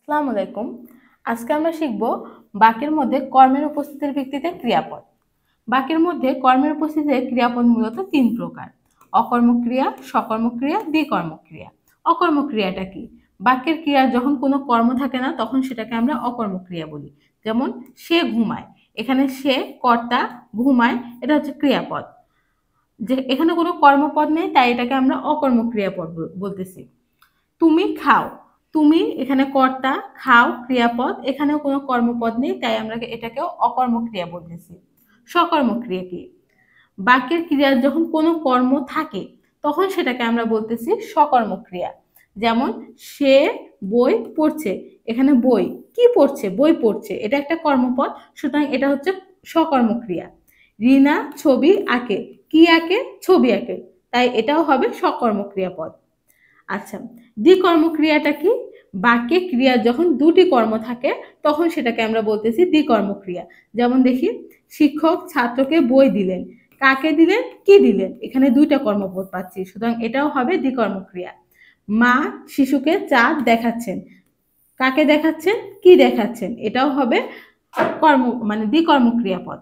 আসসালামু আলাইকুম। আজকে আমরা শিখব বাক্যের মধ্যে কর্মের উপস্থিতির ভিত্তিতে ক্রিয়াপদ। বাক্যের মধ্যে কর্মের উপস্থিতিতে ক্রিয়াপদ মূলত তিন প্রকার: অকর্মক্রিয়া, সকর্মক্রিয়া, দ্বিকর্মক্রিয়া। অকর্মক্রিয়াটা কি? বাক্যের ক্রিয়ার যখন কোনো কর্ম থাকে না তখন সেটাকে আমরা অকর্মক্রিয়া বলি। যেমন সে ঘুমায়, এখানে সে কর্তা, ঘুমায় এটা হচ্ছে ক্রিয়াপদ। যে এখানে কোনো কর্মপদ নেই তাই এটাকে আমরা অকর্মক্রিয়াপদ বলতেছি। তুমি খাও, তুমি এখানে কর্তা, খাও ক্রিয়াপদ, এখানেও কোনো কর্মপদ নেই তাই আমরা এটাকেও অকর্মক্রিয়া বলতেছি। সকর্মক্রিয়া কি? বাক্যের ক্রিয়ার যখন কোনো কর্ম থাকে তখন সেটাকে আমরা বলতেছি সকর্মক্রিয়া। যেমন সে বই পড়ছে, এখানে বই কি পড়ছে? বই পড়ছে, এটা একটা কর্মপদ, সুতরাং এটা হচ্ছে সকর্মক্রিয়া। রিনা ছবি আঁকে, কি আঁকে? ছবি আঁকে, তাই এটাও হবে সকর্মক্রিয়া পদ। আচ্ছা, দ্বিকর্মক্রিয়াটা কি? বাক্যে ক্রিয়া যখন দুটি কর্ম থাকে তখন সেটাকে আমরা বলতেছি দ্বিকর্মক্রিয়া। যেমন দেখি, শিক্ষক ছাত্রকে বই দিলেন, কাকে দিলেন? কি দিলেন? এখানে দুইটা কর্মপদ পাচ্ছি, সুতরাং এটাও হবে দ্বিকর্মক্রিয়া। মা শিশুকে চাঁদ দেখাচ্ছেন, কাকে দেখাচ্ছেন? কি দেখাচ্ছেন? এটাও হবে কর্ম দ্বিকর্মক্রিয়া পদ।